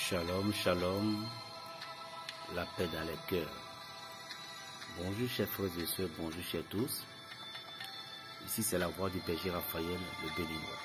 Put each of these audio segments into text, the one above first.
Shalom, shalom, la paix dans les cœurs. Bonjour chers frères et sœurs, bonjour chers tous. Ici c'est la voix du berger Raphaël, le Béninois.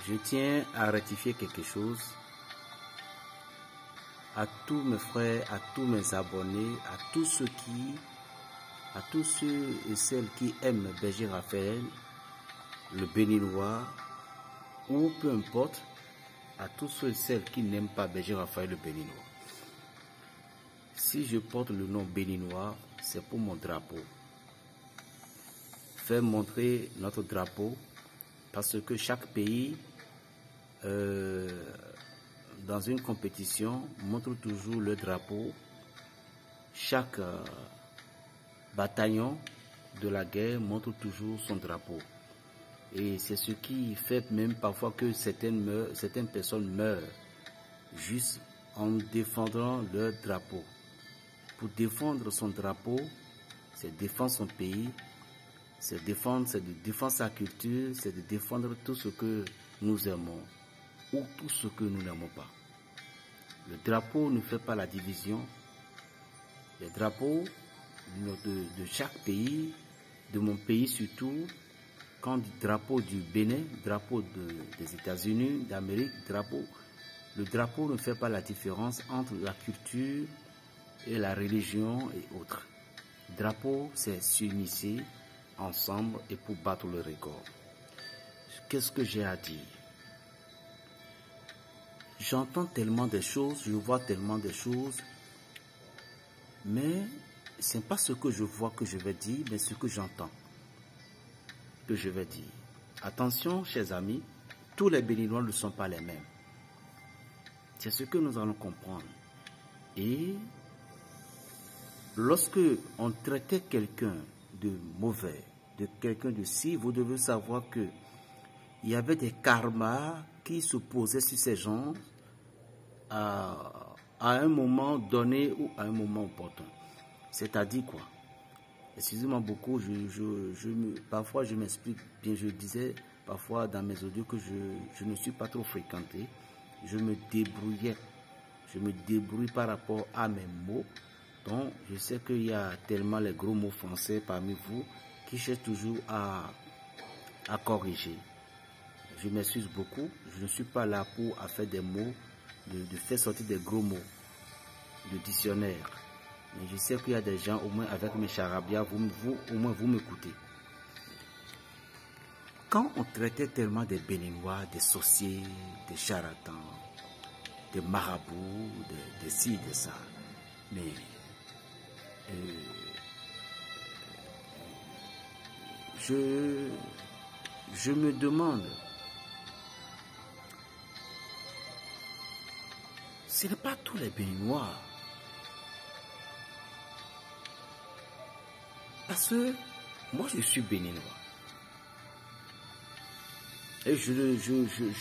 Je tiens à rectifier quelque chose à tous mes frères, à tous mes abonnés, à tous ceux et celles qui aiment berger Raphaël, le Béninois, ou peu importe, à tous ceux et celles qui n'aiment pas berger Raphaël, le Béninois. Si je porte le nom Béninois, c'est pour mon drapeau. Faire montrer notre drapeau, parce que chaque pays, dans une compétition, montre toujours le drapeau. Chaque bataillon de la guerre montre toujours son drapeau. Et c'est ce qui fait même parfois que certaines personnes meurent juste en défendant leur drapeau. Pour défendre son drapeau, c'est défendre son pays, c'est de défendre sa culture, c'est de défendre tout ce que nous aimons ou tout ce que nous n'aimons pas. Le drapeau ne fait pas la division. Les drapeaux de chaque pays, de mon pays surtout, quand du drapeau du Bénin, drapeau des États-Unis, d'Amérique, le drapeau ne fait pas la différence entre la culture et la religion et autres. Le drapeau, c'est s'unir ensemble et pour battre le record. Qu'est-ce que j'ai à dire? J'entends tellement de choses, je vois tellement de choses, mais ce n'est pas ce que je vois que je vais dire, mais ce que j'entends que je vais dire. Attention, chers amis, tous les Béninois ne sont pas les mêmes. C'est ce que nous allons comprendre. Et lorsque on traitait quelqu'un de mauvais, de quelqu'un de si, vous devez savoir que il y avait des karmas qui se posaient sur ces gens à un moment donné ou à un moment opportun. C'est-à-dire quoi? Excusez-moi beaucoup, parfois je m'explique bien, je disais parfois dans mes audios que je ne suis pas trop fréquenté, je me débrouille par rapport à mes mots, donc je sais qu'il y a tellement les gros mots français parmi vous qui cherchent toujours à corriger. Je m'excuse beaucoup, je ne suis pas là pour faire des mots, de faire sortir des gros mots, de dictionnaire. Mais je sais qu'il y a des gens, au moins avec mes charabia, au moins vous m'écoutez. Quand on traitait tellement des Béninois, des sorciers, des charlatans, des marabouts, des ci, de ça, mais je me demande, ce n'est pas tous les Béninois. Parce que moi je suis béninois. Et je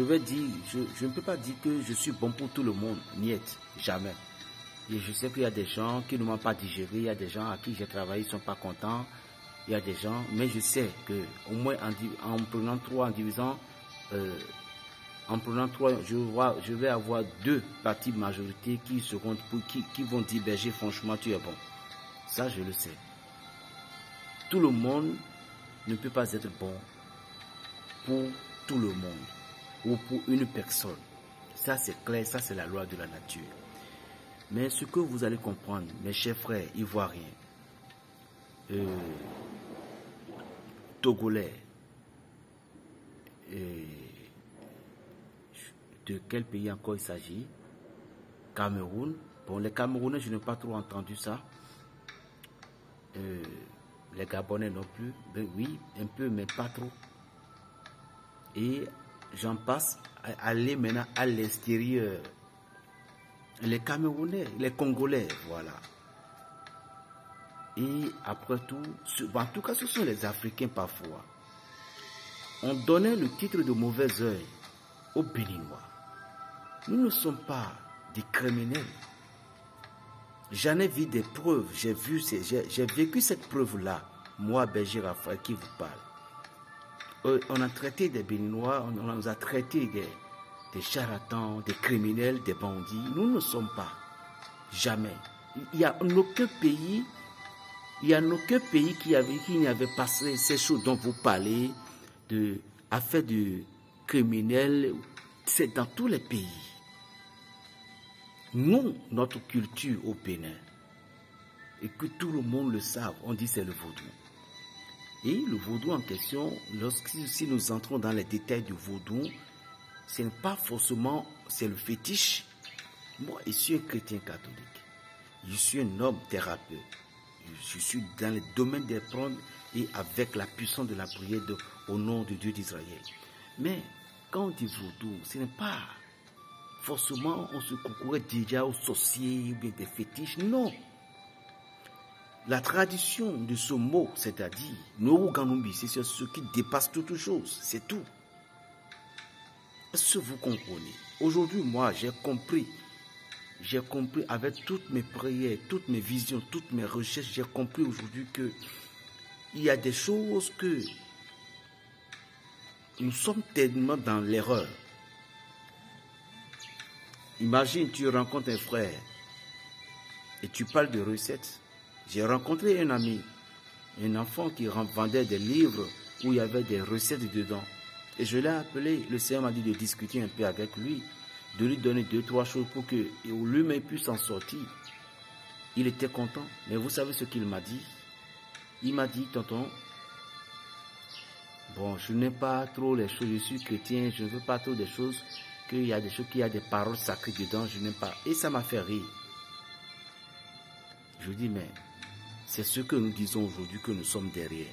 vais dire, je ne peux pas dire que je suis bon pour tout le monde, niet, jamais. Et je sais qu'il y a des gens qui ne m'ont pas digéré, il y a des gens à qui j'ai travaillé, ils ne sont pas contents, il y a des gens, mais je sais que au moins en prenant 3, en divisant, en prenant 3, je vais avoir 2 parties majorité qui vont dire, berger, franchement tu es bon. Ça je le sais. Tout le monde ne peut pas être bon pour tout le monde ou pour une personne. Ça c'est clair, ça c'est la loi de la nature. Mais ce que vous allez comprendre, mes chers frères ivoiriens, togolais, de quel pays encore il s'agit? Cameroun. Bon, les Camerounais, je n'ai pas trop entendu ça. Les Gabonais non plus, ben oui, un peu, mais pas trop. Et j'en passe à aller maintenant à l'extérieur. Les Camerounais, les Congolais, voilà. Et après tout, en tout cas, ce sont les Africains parfois. On donnait le titre de mauvais œil aux Béninois. Nous ne sommes pas des criminels. J'en ai vu des preuves, j'ai vécu cette preuve-là, moi, berger Raphaël, qui vous parle. on a traité des Béninois, on nous a traité des charlatans, des criminels, des bandits. Nous ne sommes pas. Jamais. Il n'y a aucun pays, qui n'avait pas ces choses dont vous parlez, affaires de criminels. C'est dans tous les pays. Nous, notre culture au Bénin, et que tout le monde le sache, on dit c'est le vaudou. Et le vaudou en question, si nous entrons dans les détails du vaudou, ce n'est pas forcément, c'est le fétiche. Moi, je suis un chrétien catholique. Je suis un homme thérapeute. Je suis dans le domaine des prendre et avec la puissance de la prière au nom de Dieu d'Israël. Mais quand on dit vaudou, ce n'est pas forcément on se concourait déjà aux sorciers ou bien des fétiches. Non. La tradition de ce mot, c'est-à-dire Noruganumbi, c'est ce qui dépasse toute chose. C'est tout. Est-ce que vous comprenez? Aujourd'hui, moi, j'ai compris avec toutes mes prières, toutes mes visions, toutes mes recherches, j'ai compris aujourd'hui que il y a des choses que nous sommes tellement dans l'erreur. Imagine, tu rencontres un frère et tu parles de recettes. J'ai rencontré un ami, un enfant qui vendait des livres où il y avait des recettes dedans. Et je l'ai appelé, le Seigneur m'a dit de discuter un peu avec lui, de lui donner 2-3 choses pour que lui-même puisse s'en sortir. Il était content. Mais vous savez ce qu'il m'a dit? Il m'a dit, tonton, bon, je n'aime pas trop les choses, je suis chrétien, je ne veux pas trop des choses, qu'il y a des choses, qu'il y a des paroles sacrées dedans, je n'aime pas. Et ça m'a fait rire. Je dis, mais c'est ce que nous disons aujourd'hui que nous sommes derrière.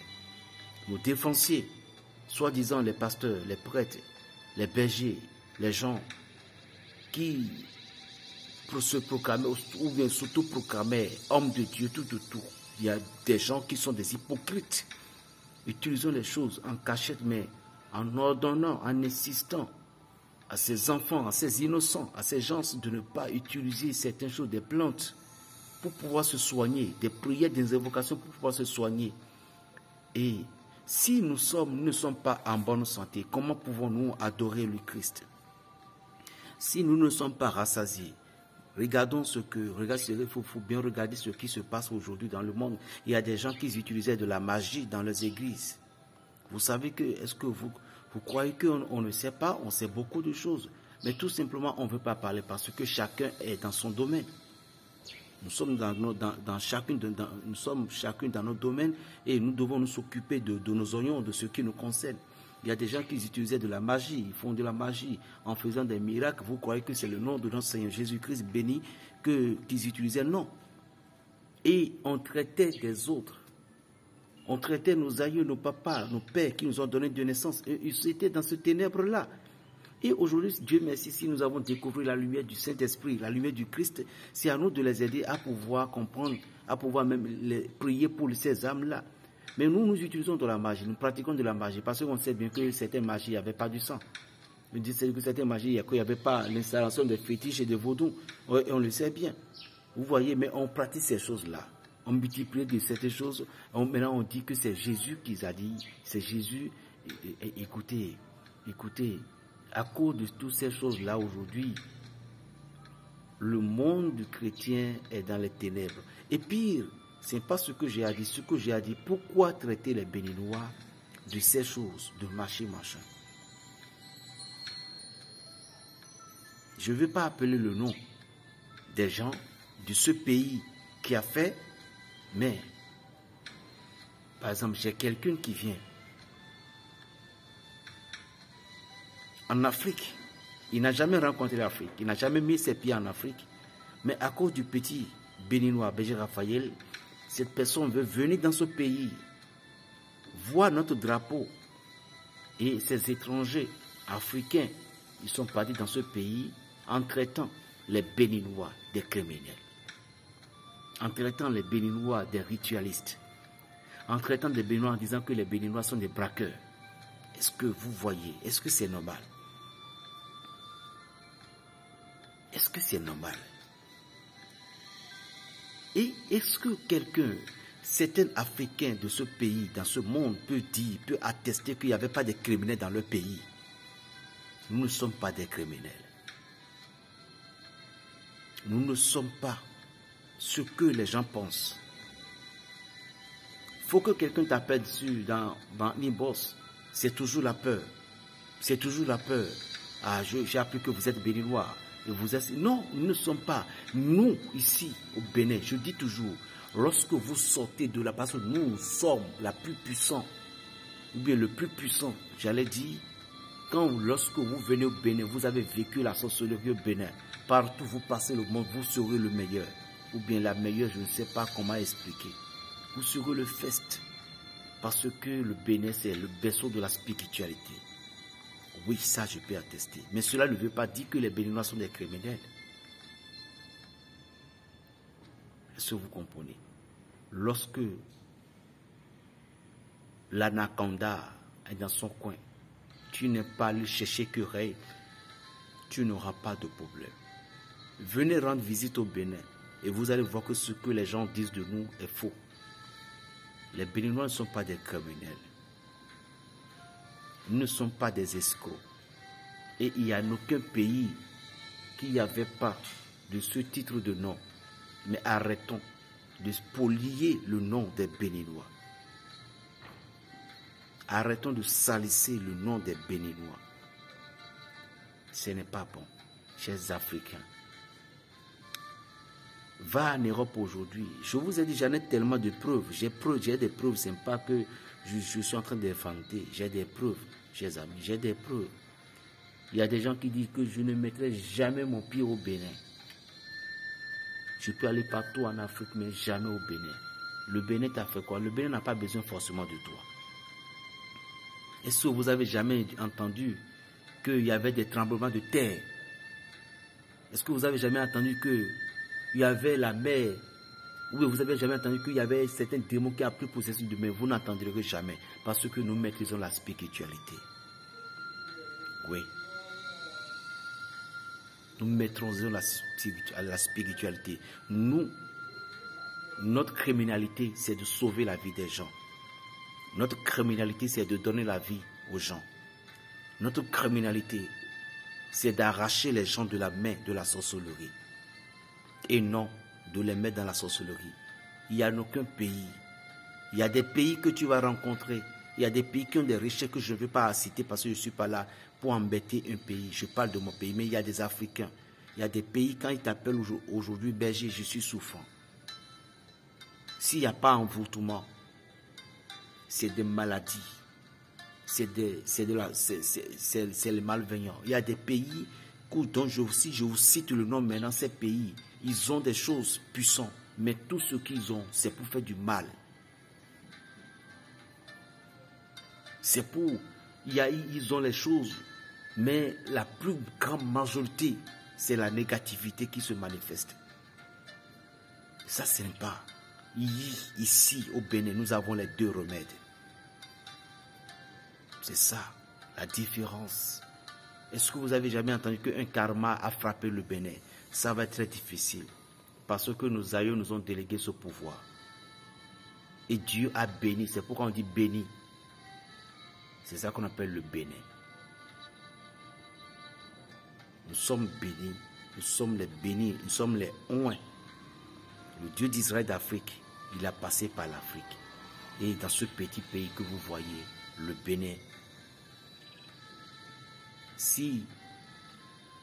Nos défonciers, soi-disant les pasteurs, les prêtres, les bergers, les gens qui se proclamaient ou bien s'auto-proclamaient hommes de Dieu tout autour. Il y a des gens qui sont des hypocrites. Utilisons les choses en cachette, mais en ordonnant, en insistant à ces enfants, à ces innocents, à ces gens de ne pas utiliser certaines choses, des plantes, pour pouvoir se soigner, des prières, des invocations pour pouvoir se soigner. Et si nous ne sommes pas en bonne santé, comment pouvons-nous adorer le Christ? Si nous ne sommes pas rassasiés, regardons il faut bien regarder ce qui se passe aujourd'hui dans le monde. Il y a des gens qui utilisaient de la magie dans les églises. Vous savez que, est-ce que vous croyez qu'on ne sait pas? On sait beaucoup de choses. Mais tout simplement, on ne veut pas parler parce que chacun est dans son domaine. Nous sommes chacun dans notre domaine et nous devons nous occuper de nos oignons, de ce qui nous concerne. Il y a des gens qui utilisaient de la magie, ils font de la magie en faisant des miracles. Vous croyez que c'est le nom de notre Seigneur Jésus-Christ béni qu'ils utilisaient? Non. Et on traitait des autres. On traitait nos aïeux, nos papas, nos pères qui nous ont donné de naissance. Et ils étaient dans ce ténèbre-là. Et aujourd'hui, Dieu merci, si nous avons découvert la lumière du Saint-Esprit, la lumière du Christ, c'est à nous de les aider à pouvoir comprendre, à pouvoir même prier pour ces âmes-là. Mais nous utilisons de la magie, nous pratiquons de la magie, parce qu'on sait bien que certaines magies n'avaient pas du sang. On dit que certaines magies, il n'y avait pas l'installation de fétiches et de vaudous. Et on le sait bien. Vous voyez, mais on pratique ces choses-là. On multiplie de certaines choses. Maintenant, on dit que c'est Jésus qui a dit. C'est Jésus. Écoutez. À cause de toutes ces choses-là aujourd'hui, le monde du chrétien est dans les ténèbres. Et pire, ce n'est pas ce que j'ai à dire. Ce que j'ai à dire, pourquoi traiter les Béninois de ces choses, de machin. Je ne veux pas appeler le nom des gens de ce pays qui a fait, mais, par exemple, j'ai quelqu'un qui vient en Afrique. Il n'a jamais rencontré l'Afrique. Il n'a jamais mis ses pieds en Afrique. Mais à cause du petit Béninois, Berger Raphaël, cette personne veut venir dans ce pays, voir notre drapeau. Et ces étrangers africains, ils sont partis dans ce pays en traitant les Béninois des criminels, en traitant les Béninois des ritualistes, en traitant les Béninois en disant que les Béninois sont des braqueurs. Est-ce que vous voyez? Est-ce que c'est normal? Est-ce que c'est normal? Et est-ce que quelqu'un, Certains Africains de ce pays, dans ce monde, peuvent attester qu'il n'y avait pas de criminels dans leur pays. Nous ne sommes pas des criminels. Nous ne sommes pas ce que les gens pensent. Il faut que quelqu'un t'appelle dessus dans l'inbox. C'est toujours la peur. C'est toujours la peur. Ah, j'ai appris que vous êtes béninois. Et vous êtes... Non, nous ne sommes pas. Nous, ici, au Bénin, je dis toujours, lorsque vous sortez de là, parce que nous sommes la plus puissante, ou bien le plus puissant, j'allais dire, lorsque vous venez au Bénin, vous avez vécu la sorcellerie au Bénin. Partout où vous passez le monde, vous serez le meilleur. Ou bien la meilleure, je ne sais pas comment expliquer. Vous serez le fest. Parce que le Bénin, c'est le berceau de la spiritualité. Oui, ça, je peux attester. Mais cela ne veut pas dire que les Béninois sont des criminels. Est-ce que vous comprenez? Lorsque l'anaconda est dans son coin, tu n'es pas allé chercher querelle, tu n'auras pas de problème. Venez rendre visite au Bénin et vous allez voir que ce que les gens disent de nous est faux. Les Béninois ne sont pas des criminels. Nous ne sommes pas des escrocs. Et il n'y a aucun pays qui n'y avait pas de ce titre de nom. Mais arrêtons de spolier le nom des Béninois. Arrêtons de salisser le nom des Béninois. Ce n'est pas bon, chers Africains. Va en Europe aujourd'hui. Je vous ai dit, j'en ai tellement de preuves. J'ai des preuves, ce n'est pas que je suis en train d'inventer. J'ai des preuves, chers amis, j'ai des preuves. Il y a des gens qui disent que je ne mettrai jamais mon pied au Bénin. Je peux aller partout en Afrique, mais jamais au Bénin. Le Bénin t'a fait quoi? Le Bénin n'a pas besoin forcément de toi. Est-ce que vous avez jamais entendu qu'il y avait des tremblements de terre? Est-ce que vous avez jamais entendu qu'il y avait la mer? Oui, vous avez jamais entendu qu'il y avait certains démons qui ont pris possession de mer? Vous n'entendrez jamais parce que nous maîtrisons la spiritualité. Oui. Nous maîtrisons la spiritualité. Notre criminalité, c'est de sauver la vie des gens. Notre criminalité, c'est de donner la vie aux gens. Notre criminalité, c'est d'arracher les gens de la main de la sorcellerie. Et non de les mettre dans la sorcellerie. Il n'y a aucun pays. Il y a des pays que tu vas rencontrer. Il y a des pays qui ont des richesses que je ne veux pas citer parce que je ne suis pas là pour embêter un pays. Je parle de mon pays, mais il y a des Africains. Il y a des pays, quand ils t'appellent aujourd'hui berger, je suis souffrant. S'il n'y a pas envoûtement, c'est des maladies. C'est les malveillants. Il y a des pays dont je vous cite le nom maintenant, ces pays, ils ont des choses puissantes, mais tout ce qu'ils ont, c'est pour faire du mal. C'est pour... Ils ont les choses, mais la plus grande majorité, c'est la négativité qui se manifeste. Ça, c'est pas. Ici, au Bénin, nous avons les deux remèdes. C'est ça, la différence. Est-ce que vous avez jamais entendu qu'un karma a frappé le Bénin? Ça va être très difficile. Parce que nos aïeux nous ont délégué ce pouvoir. Et Dieu a béni. C'est pourquoi on dit béni. C'est ça qu'on appelle le Bénin. Nous sommes bénis. Nous sommes les bénis. Nous sommes les oins. Le Dieu d'Israël d'Afrique, il a passé par l'Afrique. Et dans ce petit pays que vous voyez, le Bénin, si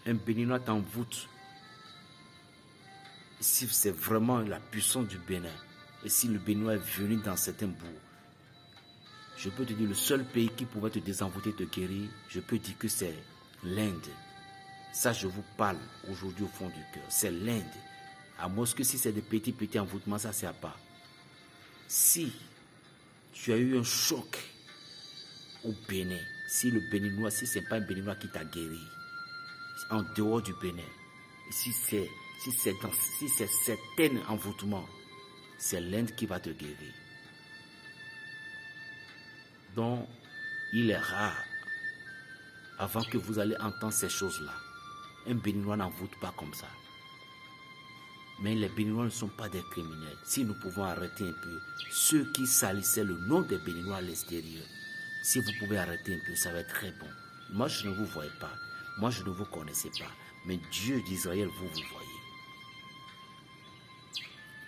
un Béninois t'envoûte, si c'est vraiment la puissance du Bénin, et si le Béninois est venu dans certains bouts, je peux te dire, le seul pays qui pouvait te désenvoûter, te guérir, je peux dire que c'est l'Inde. Ça, je vous parle aujourd'hui au fond du cœur. C'est l'Inde. À moins que si c'est des petits envoûtements, ça ne sert pas. Si tu as eu un choc au Bénin, si le Béninois, si ce n'est pas un Béninois qui t'a guéri, en dehors du Bénin, si c'est certain envoûtement, c'est l'Inde qui va te guérir. Donc, il est rare, avant que vous allez entendre ces choses-là, un Béninois n'envoûte pas comme ça. Mais les Béninois ne sont pas des criminels. Si nous pouvons arrêter un peu ceux qui salissaient le nom des Béninois à l'extérieur, si vous pouvez arrêter un peu, ça va être très bon. Moi, je ne vous voyais pas. Moi, je ne vous connaissais pas. Mais Dieu d'Israël, vous voyez.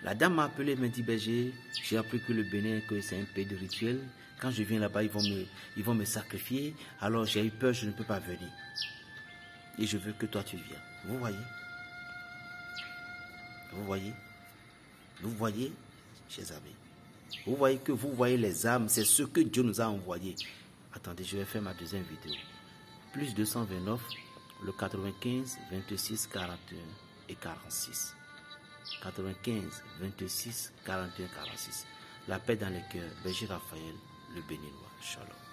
La dame m'a appelé, m'a dit, berger, j'ai appris que le Bénin, que c'est un pays de rituel. Quand je viens là-bas, ils vont me sacrifier. Alors j'ai eu peur, je ne peux pas venir. Et je veux que toi tu viennes. Vous voyez? Vous voyez? Vous voyez, chers amis? Vous voyez que vous voyez les âmes, c'est ce que Dieu nous a envoyé. Attendez, je vais faire ma deuxième vidéo. Plus 229, le 95, 26, 41 et 46. 95, 26, 41, 46. La paix dans les cœurs. Berger Raphaël, le Béninois. Shalom.